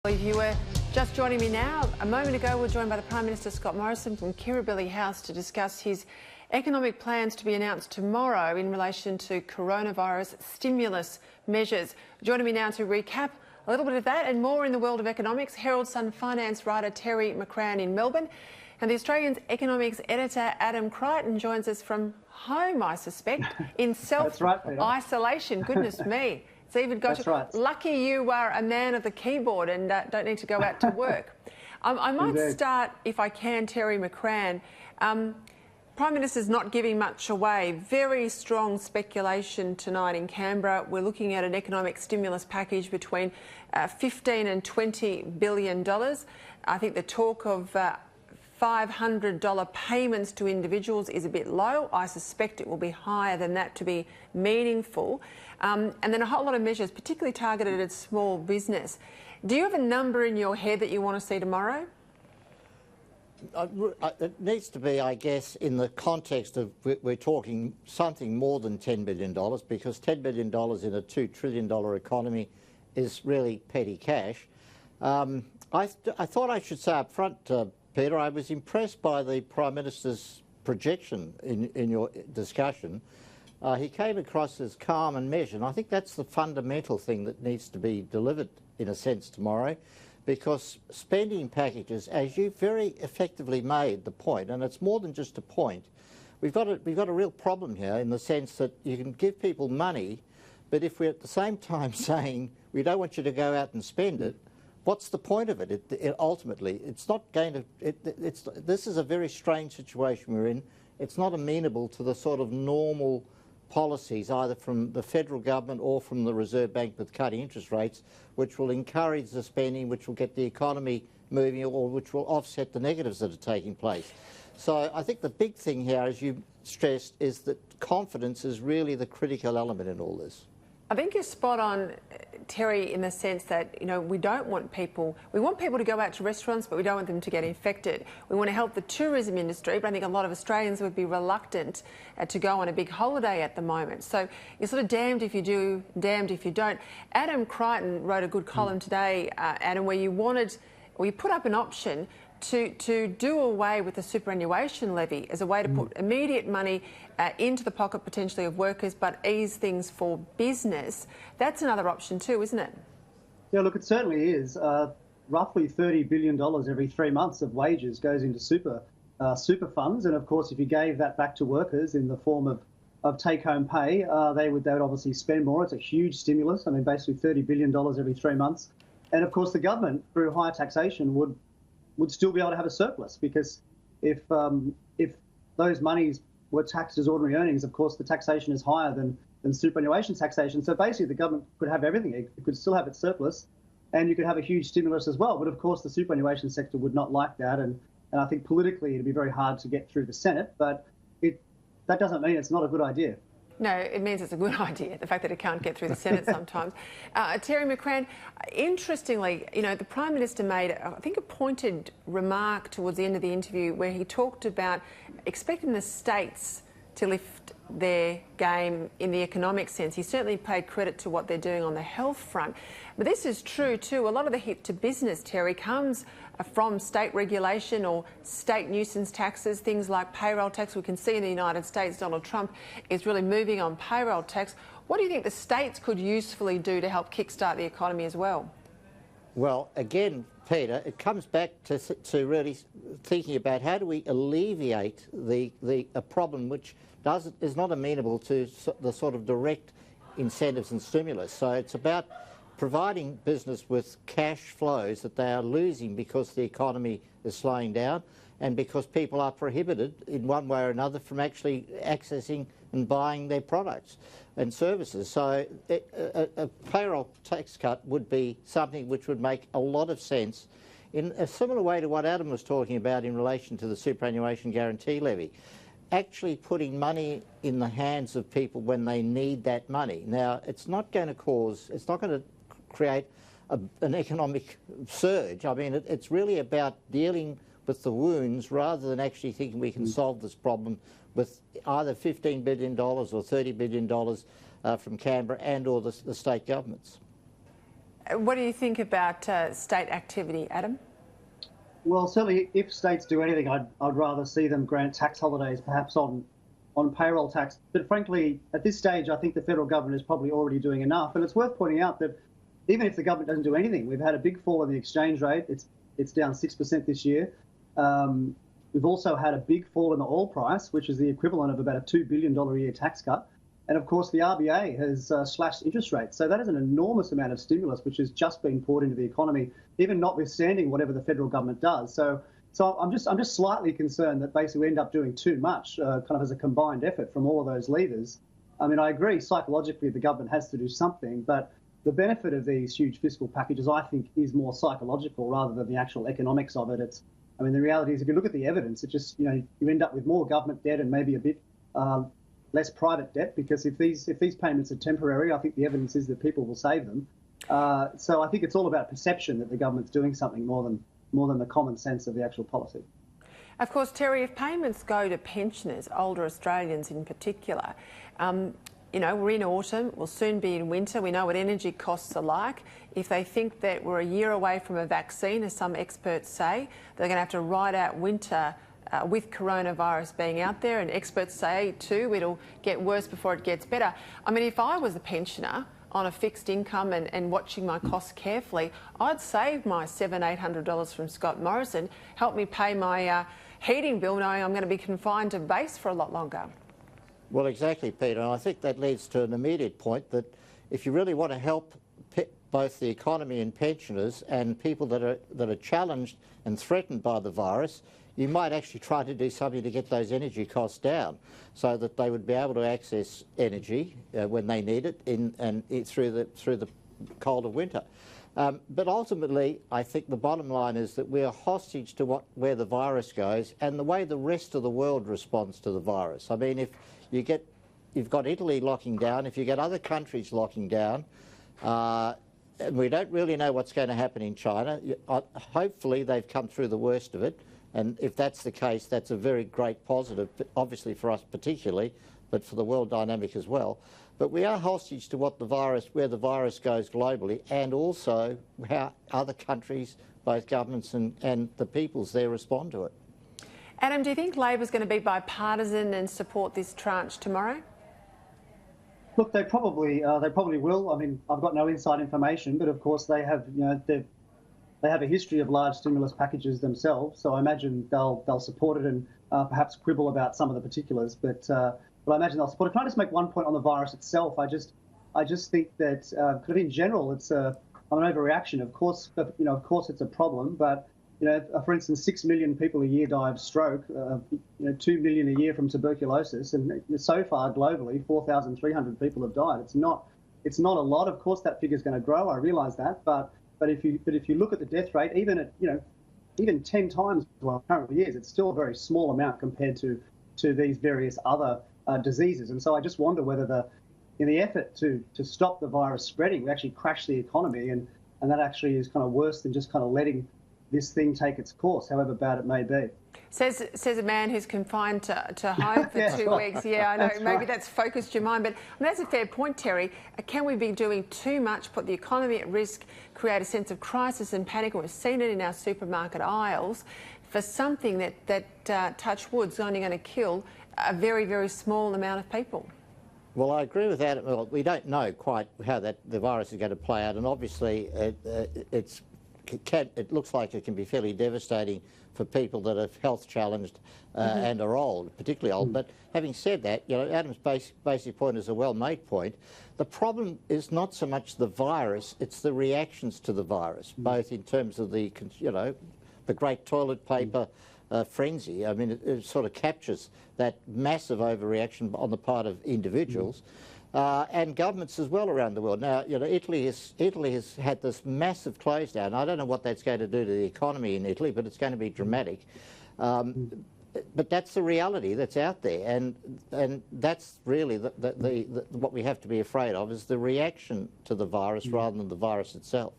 If you were just joining me now, a moment ago we were joined by the Prime Minister Scott Morrison from Kirribilli House to discuss his economic plans to be announced tomorrow in relation to coronavirus stimulus measures. Joining me now to recap a little bit of that and more in the world of economics, Herald Sun finance writer Terry McCrann in Melbourne, and the Australian's economics editor Adam Crichton joins us from home, I suspect, in self-isolation. Goodness me. It's even got you. Right. Lucky you are a man of the keyboard and don't need to go out to work. I might start, if I can, Terry McCrann. Prime Minister's not giving much away. Very strong speculation tonight in Canberra. We're looking at an economic stimulus package between $15 and $20 billion. I think the talk of $500 payments to individuals is a bit low. I suspect it will be higher than that to be meaningful. And then a whole lot of measures, particularly targeted at small business. Do you have a number in your head that you want to see tomorrow? It needs to be, I guess, in the context of we're talking something more than $10 billion, because $10 billion in a $2 trillion economy is really petty cash. I thought I should say up front, Peter, I was impressed by the Prime Minister's projection in your discussion. He came across as calm and measured, and I think that's the fundamental thing that needs to be delivered, in a sense, tomorrow, because spending packages, as you very effectively made the point, and it's more than just a point, we've got a real problem here in the sense that you can give people money, but if we're at the same time saying we don't want you to go out and spend it, what's the point of it? Ultimately, it's not going to. This is a very strange situation we're in. It's not amenable to the sort of normal policies, either from the federal government or from the Reserve Bank with cutting interest rates, which will encourage the spending, which will get the economy moving, or which will offset the negatives that are taking place. So I think the big thing here, as you stressed, is that confidence is really the critical element in all this. I think you're spot on, Terry, in the sense that, you know, we want people to go out to restaurants, but we don't want them to get infected. We want to help the tourism industry, but I think a lot of Australians would be reluctant to go on a big holiday at the moment. So you're sort of damned if you do, damned if you don't. Adam Crichton wrote a good column today, Adam, where you put up an option to do away with the superannuation levy as a way to put immediate money into the pocket potentially of workers, but ease things for business. That's another option too, isn't it? Yeah, look, it certainly is. Roughly $30 billion every 3 months of wages goes into super funds, and of course, if you gave that back to workers in the form of take-home pay, they would obviously spend more. It's a huge stimulus. I mean, basically $30 billion every 3 months, and of course, the government through higher taxation would still be able to have a surplus, because if those monies were taxed as ordinary earnings, of course the taxation is higher than superannuation taxation. So basically the government could have everything. It could still have its surplus, and you could have a huge stimulus as well. But of course the superannuation sector would not like that, and I think politically it'd be very hard to get through the Senate. But that doesn't mean it's not a good idea. No, it means it's a good idea, the fact that it can't get through the Senate sometimes. Terry McCrann, interestingly, you know, the Prime Minister made, I think, a pointed remark towards the end of the interview where he talked about expecting the states to lift their game in the economic sense. He certainly paid credit to what they're doing on the health front. But this is true too. A lot of the hit to business, Terry, comes from state regulation or state nuisance taxes, things like payroll tax. We can see in the United States Donald Trump is really moving on payroll tax. What do you think the states could usefully do to help kickstart the economy as well? Well, again, Peter, it comes back to really thinking about how do we alleviate a problem which is not amenable to the sort of direct incentives and stimulus. So it's about providing business with cash flows that they are losing because the economy is slowing down and because people are prohibited in one way or another from actually accessing and buying their products and services. So a payroll tax cut would be something which would make a lot of sense in a similar way to what Adam was talking about in relation to the superannuation guarantee levy. Actually putting money in the hands of people when they need that money. Now, it's not going to create an economic surge. I mean, it's really about dealing with the wounds rather than actually thinking we can solve this problem with either $15 billion or $30 billion from Canberra and or the state governments. What do you think about state activity, Adam? Well, certainly if states do anything, I'd rather see them grant tax holidays, perhaps on payroll tax. But frankly, at this stage, I think the federal government is probably already doing enough. And it's worth pointing out that even if the government doesn't do anything, we've had a big fall in the exchange rate. It's down 6% this year. We've also had a big fall in the oil price, which is the equivalent of about a $2 billion a year tax cut. And of course, the RBA has slashed interest rates. So that is an enormous amount of stimulus, which has just been poured into the economy, even notwithstanding whatever the federal government does. So I'm just slightly concerned that basically we end up doing too much, kind of as a combined effort from all of those levers. I mean, I agree psychologically the government has to do something, but the benefit of these huge fiscal packages, I think, is more psychological rather than the actual economics of it. I mean, the reality is, if you look at the evidence, it just, you end up with more government debt and maybe a bit less private debt, because if these payments are temporary, I think the evidence is that people will save them. So I think it's all about perception that the government's doing something more than the common sense of the actual policy. Of course, Terry, if payments go to pensioners, older Australians in particular, we're in autumn, we'll soon be in winter. We know what energy costs are like. If they think that we're a year away from a vaccine, as some experts say, they're going to have to ride out winter with coronavirus being out there. And experts say, too, it'll get worse before it gets better. I mean, if I was a pensioner on a fixed income and watching my costs carefully, I'd save my $700-800 from Scott Morrison, help me pay my heating bill, knowing I'm going to be confined to base for a lot longer. Well, exactly, Peter, and I think that leads to an immediate point that if you really want to help both the economy and pensioners and people that are challenged and threatened by the virus, you might actually try to do something to get those energy costs down so that they would be able to access energy when they need it through the cold of winter. But ultimately, I think the bottom line is that we are hostage to where the virus goes and the way the rest of the world responds to the virus. I mean, if you've got Italy locking down, if you get other countries locking down, and we don't really know what's going to happen in China. Hopefully they've come through the worst of it, and if that's the case, that's a very great positive, obviously for us particularly, but for the world dynamic as well. But we are hostage to where the virus goes globally, and also how other countries, both governments and the peoples there, respond to it. Adam, do you think Labor's going to be bipartisan and support this tranche tomorrow? Look, they probably will. I mean, I've got no inside information, but of course they have, they have a history of large stimulus packages themselves. So I imagine they'll support it and perhaps quibble about some of the particulars. But I imagine they'll support it. Can I just make one point on the virus itself? I just think that kind of in general, it's an overreaction. Of course, it's a problem, but. For instance, 6 million people a year die of stroke, 2 million a year from tuberculosis, and so far globally, 4,300 people have died. It's not a lot. Of course, that figure is going to grow. I realise that, but if you look at the death rate, even at even 10 times what it currently is, it's still a very small amount compared to these various other diseases. And so I just wonder whether in the effort to stop the virus spreading, we actually crash the economy, and that actually is kind of worse than just kind of letting this thing take its course, however bad it may be. Says a man who's confined to home for 2 weeks. Yeah, I know. Maybe that's focused your mind. But that's a fair point, Terry. Can we be doing too much, put the economy at risk, create a sense of crisis and panic? And we've seen it in our supermarket aisles for something that touch wood's only going to kill a very, very small amount of people. Well, I agree with that. Well, we don't know quite how the virus is going to play out, and obviously it looks like it can be fairly devastating for people that are health challenged and are old, particularly old. But having said that, Adam's basic point is a well-made point. The problem is not so much the virus; it's the reactions to the virus, both in terms of the great toilet paper frenzy. I mean, it sort of captures that massive overreaction on the part of individuals. And governments as well around the world. Now, Italy has had this massive close down. I don't know what that's going to do to the economy in Italy, but it's going to be dramatic. But that's the reality that's out there, and that's really what we have to be afraid of, is the reaction to the virus rather than the virus itself.